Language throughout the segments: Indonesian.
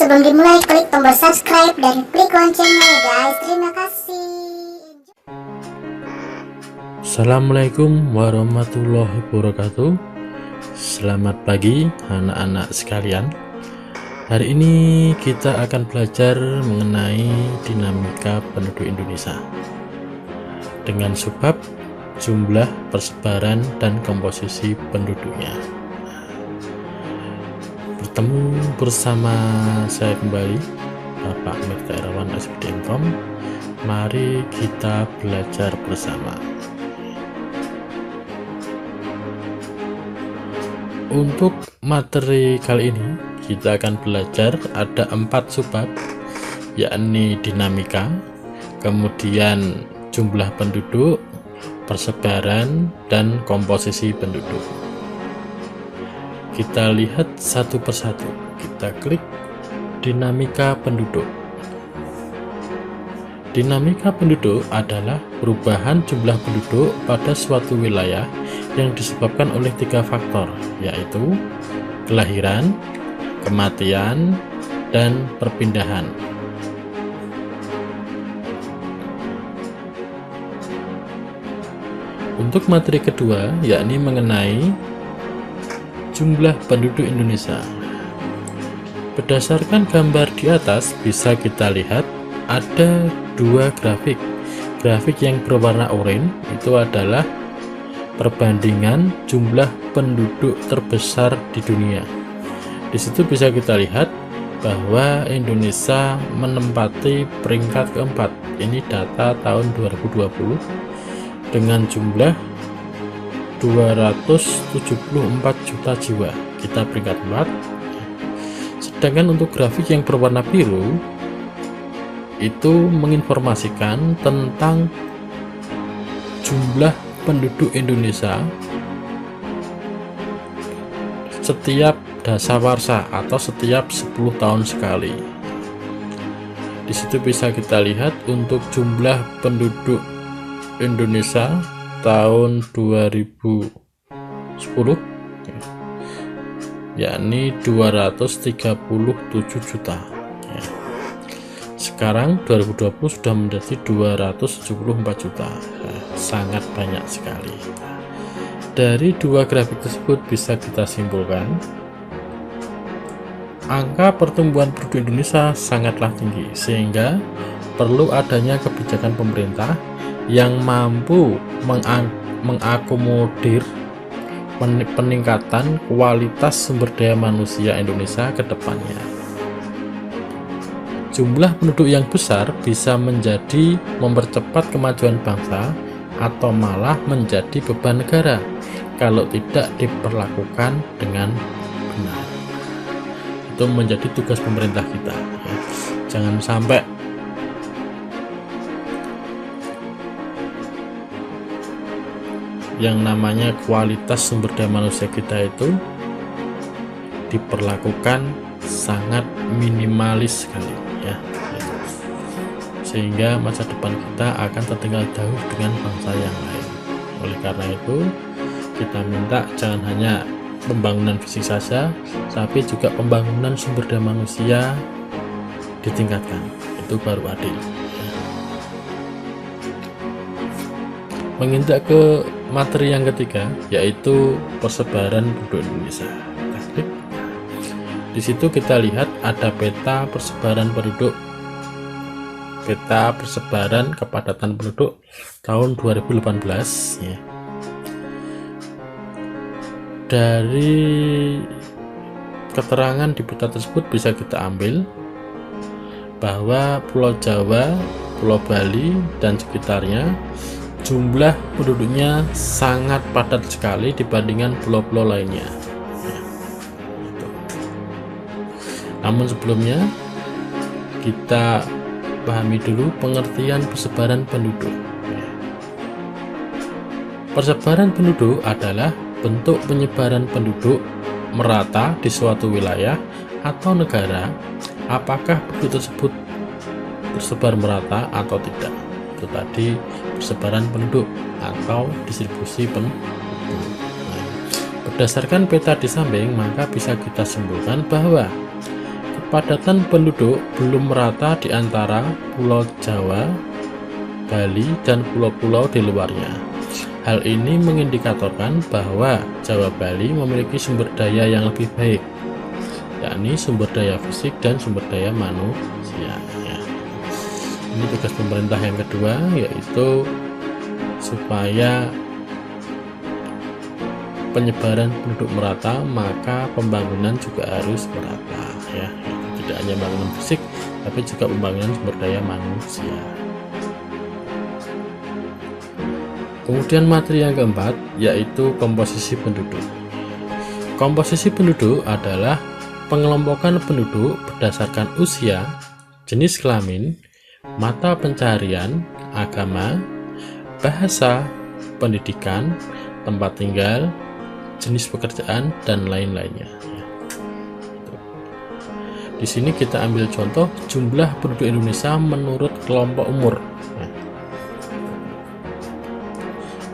Sebelum dimulai, klik tombol subscribe dan klik loncengnya ya guys. Terima kasih. Assalamualaikum warahmatullahi wabarakatuh. Selamat pagi anak-anak sekalian. Hari ini kita akan belajar mengenai dinamika penduduk Indonesia dengan subbab jumlah, persebaran, dan komposisi penduduknya. Bertemu bersama saya kembali, Bapak Mirta Irawan SPDM.com. Mari kita belajar bersama. Untuk materi kali ini kita akan belajar ada 4 subbab, yakni dinamika, kemudian jumlah penduduk, persebaran, dan komposisi penduduk. Kita lihat satu persatu. Kita klik dinamika penduduk. Dinamika penduduk adalah perubahan jumlah penduduk pada suatu wilayah yang disebabkan oleh 3 faktor, yaitu kelahiran, kematian, dan perpindahan. Untuk materi kedua, yakni mengenai jumlah penduduk Indonesia. Berdasarkan gambar di atas bisa kita lihat ada 2 grafik. Grafik yang berwarna oranye itu adalah perbandingan jumlah penduduk terbesar di dunia. Di situ bisa kita lihat bahwa Indonesia menempati peringkat keempat. Ini data tahun 2020 dengan jumlah 274 juta jiwa. Kita peringkat 4. Sedangkan untuk grafik yang berwarna biru itu menginformasikan tentang jumlah penduduk Indonesia setiap dasawarsa atau setiap 10 tahun sekali. Di situ bisa kita lihat untuk jumlah penduduk Indonesia tahun 2010 yakni 237 juta. Sekarang 2020 sudah menjadi 274 juta. Sangat banyak sekali. Dari 2 grafik tersebut bisa kita simpulkan angka pertumbuhan penduduk Indonesia sangatlah tinggi, sehingga perlu adanya kebijakan pemerintah yang mampu mengakomodir peningkatan kualitas sumber daya manusia Indonesia ke depannya. Jumlah penduduk yang besar bisa menjadi mempercepat kemajuan bangsa atau malah menjadi beban negara kalau tidak diperlakukan dengan benar. Itu menjadi tugas pemerintah kita, ya. Jangan sampai yang namanya kualitas sumber daya manusia kita itu diperlakukan sangat minimalis sekali, ya. Sehingga masa depan kita akan tertinggal jauh dengan bangsa yang lain. Oleh karena itu kita minta jangan hanya pembangunan fisik saja, tapi juga pembangunan sumber daya manusia ditingkatkan. Itu baru adil. Menginjak ke materi yang ketiga, yaitu persebaran penduduk Indonesia. Di situ kita lihat ada peta persebaran penduduk, peta persebaran kepadatan penduduk tahun 2018, ya. Dari keterangan di peta tersebut bisa kita ambil bahwa Pulau Jawa, Pulau Bali, dan sekitarnya jumlah penduduknya sangat padat sekali dibandingkan pulau-pulau lainnya. Namun sebelumnya kita pahami dulu pengertian persebaran penduduk. Persebaran penduduk adalah bentuk penyebaran penduduk merata di suatu wilayah atau negara, apakah penduduk tersebut tersebar merata atau tidak. Itu tadi persebaran penduduk atau distribusi penduduk. Berdasarkan peta di samping, maka bisa kita simpulkan bahwa Kepadatan penduduk belum merata di antara Pulau Jawa, Bali, dan pulau-pulau di luarnya. Hal ini mengindikatorkan bahwa Jawa Bali memiliki sumber daya yang lebih baik, yakni sumber daya fisik dan sumber daya manusia. Ini tugas pemerintah yang kedua, yaitu supaya penyebaran penduduk merata, maka pembangunan juga harus merata, ya. Tidak hanya bangunan fisik, tapi juga pembangunan sumber daya manusia. Kemudian materi yang keempat, yaitu komposisi penduduk. Komposisi penduduk adalah pengelompokan penduduk berdasarkan usia, jenis kelamin, mata pencaharian, agama, bahasa, pendidikan, tempat tinggal, jenis pekerjaan, dan lain-lainnya. Di sini kita ambil contoh jumlah penduduk Indonesia menurut kelompok umur.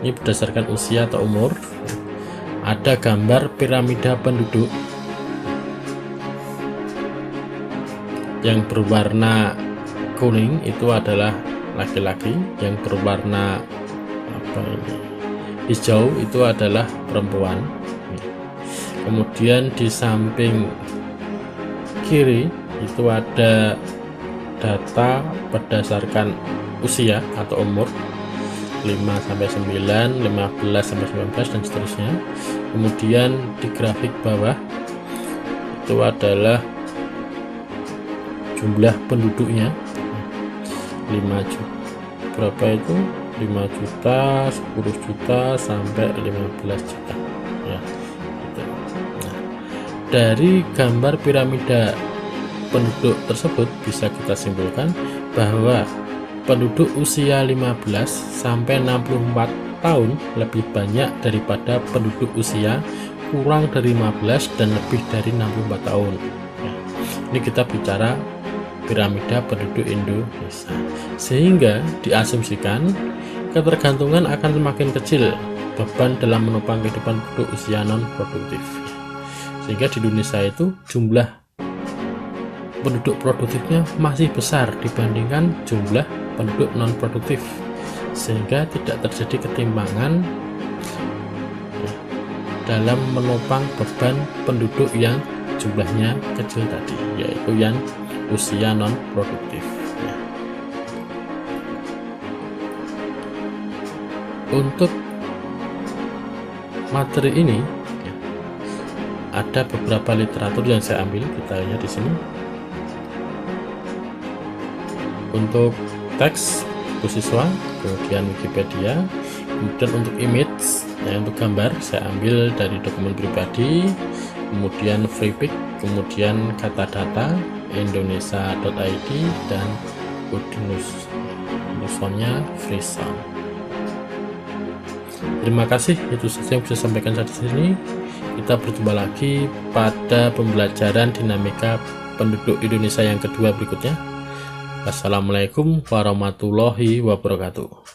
Ini berdasarkan usia atau umur. Ada gambar piramida penduduk yang berwarna kuning itu adalah laki-laki, yang berwarna hijau itu adalah perempuan. Kemudian di samping kiri itu ada data berdasarkan usia atau umur 5-9, 15-19, dan seterusnya. Kemudian di grafik bawah itu adalah jumlah penduduknya, 5 juta, berapa itu? 5 juta, 10 juta, sampai 15 juta, ya. Nah, dari gambar piramida penduduk tersebut bisa kita simpulkan bahwa penduduk usia 15 sampai 64 tahun lebih banyak daripada penduduk usia kurang dari 15 dan lebih dari 64 tahun. Ya, ini kita bicara piramida penduduk Indonesia, sehingga diasumsikan ketergantungan akan semakin kecil beban dalam menopang kehidupan penduduk usia non produktif, sehingga di Indonesia itu jumlah penduduk produktifnya masih besar dibandingkan jumlah penduduk non produktif, sehingga tidak terjadi ketimpangan dalam menopang beban penduduk yang jumlahnya kecil tadi, yaitu yang usia non produktif. Untuk materi ini ada beberapa literatur yang saya ambil, kita lihat di sini. Untuk teks siswa, kemudian Wikipedia, kemudian untuk image, untuk gambar saya ambil dari dokumen pribadi, kemudian Freepik, kemudian kata data indonesia.id, dan Udinus, soundnya free sound. Terima kasih, itu saja yang bisa saya sampaikan saat ini. Kita berjumpa lagi pada pembelajaran dinamika penduduk Indonesia yang kedua berikutnya. Assalamualaikum warahmatullahi wabarakatuh.